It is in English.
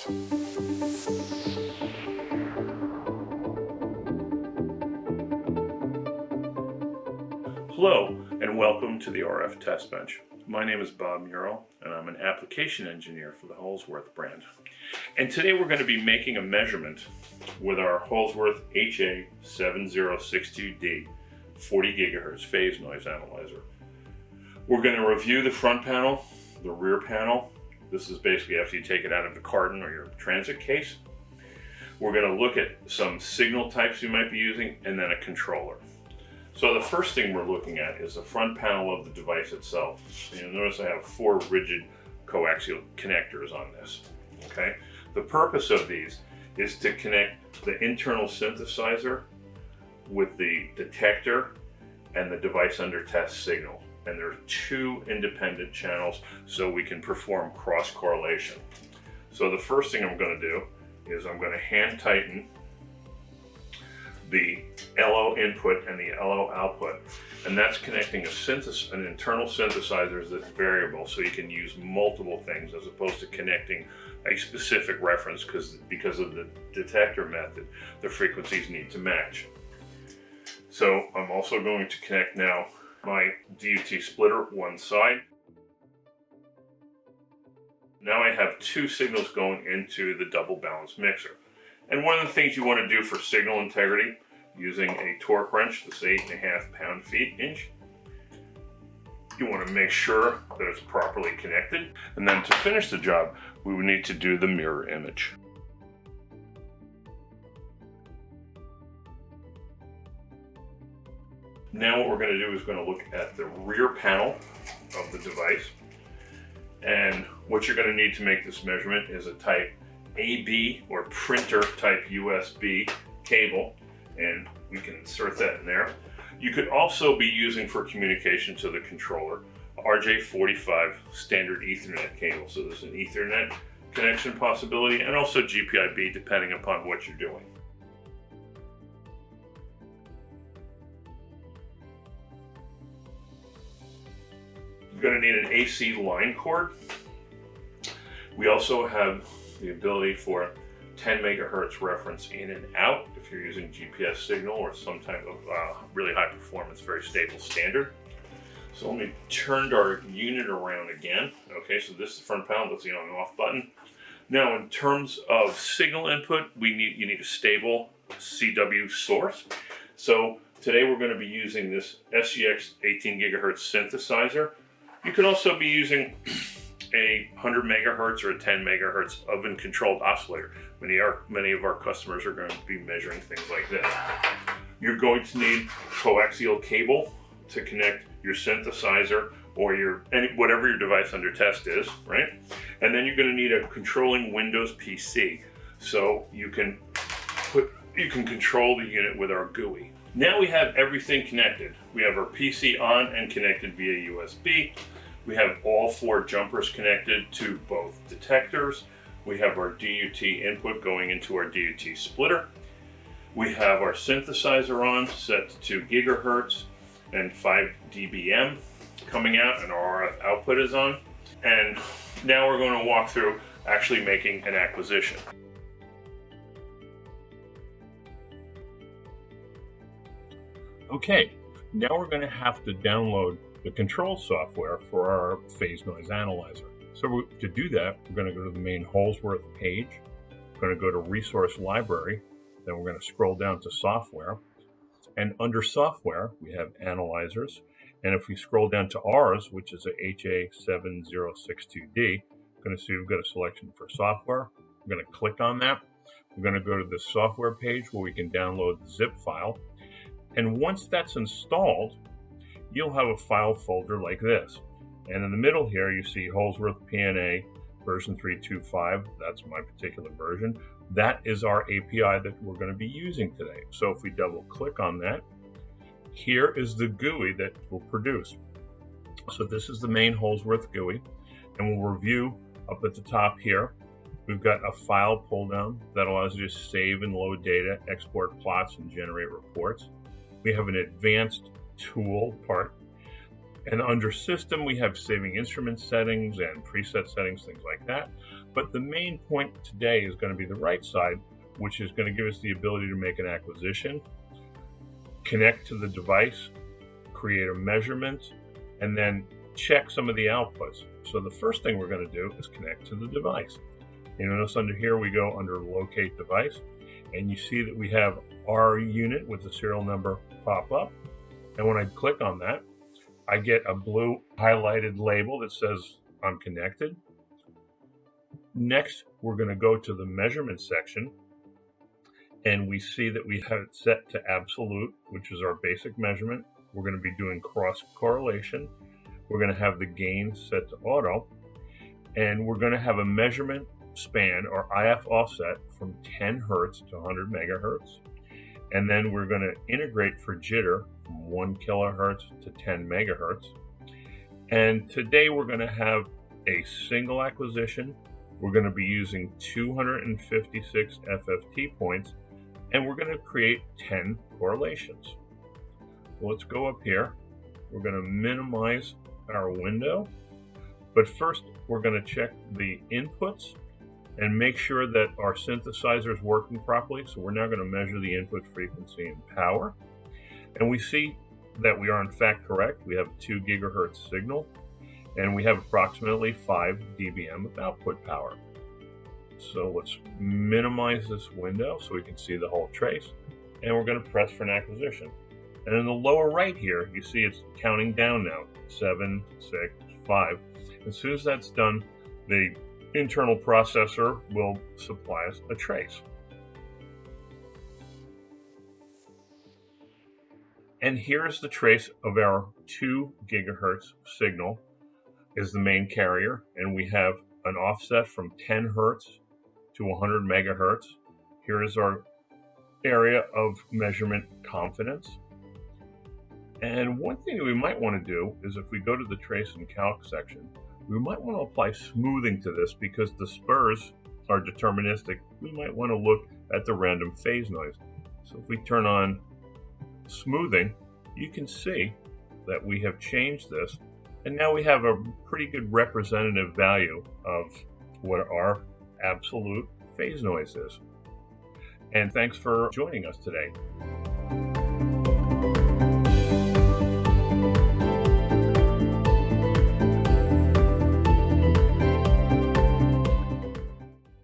Hello, and welcome to the RF Test Bench. My name is Bob Murrell, and I'm an application engineer for the Holsworth brand. And today we're going to be making a measurement with our Holsworth HA7062D 40 GHz phase noise analyzer. We're going to review the front panel, the rear panel. This is basically after you take it out of the carton or your transit case. We're going to look at some signal types you might be using, and then a controller. So the first thing we're looking at is the front panel of the device itself. You'll notice I have 4 rigid coaxial connectors on this. Okay. The purpose of these is to connect the internal synthesizer with the detector and the device under test signal. And there are 2 independent channels so we can perform cross correlation. So the first thing I'm going to do is I'm going to hand tighten the LO input and the LO output, and that's connecting an internal synthesizer that's variable, so you can use multiple things as opposed to connecting a specific reference, because of the detector method, the frequencies need to match. So I'm also going to connect now my DUT splitter one side. Now I have 2 signals going into the double balance mixer. And one of the things you want to do for signal integrity, using a torque wrench, this 8.5 pound-feet inch, you want to make sure that it's properly connected. And then to finish the job, we would need to do the mirror image. Now what we're going to do is going to look at the rear panel of the device. And what you're going to need to make this measurement is a type AB or printer type USB cable, and we can insert that in there. You could also be using for communication to the controller RJ45 standard Ethernet cable. So there's an Ethernet connection possibility, and also GPIB depending upon what you're doing. You're going to need an AC line cord. We also have the ability for 10 megahertz reference in and out if you're using GPS signal or some type of really high performance, very stable standard. So let me turn our unit around again. Okay, so this is the front panel, that's the on and off button. Now in terms of signal input, you need a stable CW source. So today we're going to be using this SGX 18 gigahertz synthesizer. You can also be using a 100 megahertz or a 10 megahertz oven controlled oscillator. Many of our customers are going to be measuring things like this. You're going to need coaxial cable to connect your synthesizer or whatever your device under test is, right? And then you're going to need a controlling Windows PC, so you can control the unit with our GUI. Now we have everything connected. We have our PC on and connected via USB. We have all 4 jumpers connected to both detectors. We have our DUT input going into our DUT splitter. We have our synthesizer on, set to 2 gigahertz and 5 dBm coming out, and our RF output is on. And now we're going to walk through actually making an acquisition. Okay, now we're going to have to download the control software for our phase noise analyzer. So to do that, we're going to go to the main Holsworth page. We're going to go to Resource Library. Then we're going to scroll down to Software. And under Software, we have Analyzers. And if we scroll down to ours, which is a HA7062D, we're going to see we've got a selection for software. We're going to click on that. We're going to go to the software page where we can download the zip file. And once that's installed, you'll have a file folder like this. And in the middle here, you see Holsworth PNA version 3.2.5. That's my particular version. That is our API that we're going to be using today. So if we double click on that, here is the GUI that we'll produce. So this is the main Holsworth GUI, and we'll review up at the top here. We've got a file pull down that allows you to save and load data, export plots, and generate reports. We have an advanced tool part And under System, we have saving instrument settings and preset settings, things like that. But the main point today is going to be the right side, which is going to give us the ability to make an acquisition, connect to the device, create a measurement, and then check some of the outputs. So the first thing we're going to do is connect to the device. You notice under here we go under Locate Device, and you see that we have our unit with the serial number pop up. And when I click on that, I get a blue highlighted label that says I'm connected. Next, we're going to go to the measurement section, and we see that we have it set to absolute, which is our basic measurement. We're going to be doing cross correlation. We're going to have the gain set to auto, and we're going to have a measurement span or IF offset from 10 hertz to 100 megahertz. And then we're going to integrate for jitter from 1 kilohertz to 10 megahertz. And today we're going to have a single acquisition. We're going to be using 256 FFT points, and we're going to create 10 correlations. Let's go up here. We're going to minimize our window, but first we're going to check the inputs and make sure that our synthesizer is working properly. So we're now going to measure the input frequency and power, and we see that we are in fact correct. We have a 2 gigahertz signal, and we have approximately 5 dBm of output power. So let's minimize this window so we can see the whole trace, and we're going to press for an acquisition. And in the lower right here, you see it's counting down now, 7, 6, 5. As soon as that's done, the internal processor will supply us a trace. And here's the trace of our 2 gigahertz signal is the main carrier, and we have an offset from 10 hertz to 100 megahertz. Here is our area of measurement confidence. And one thing that we might want to do is if we go to the trace and calc section, we might want to apply smoothing to this because the spurs are deterministic. We might want to look at the random phase noise. So if we turn on smoothing, you can see that we have changed this, and now we have a pretty good representative value of what our absolute phase noise is. And thanks for joining us today.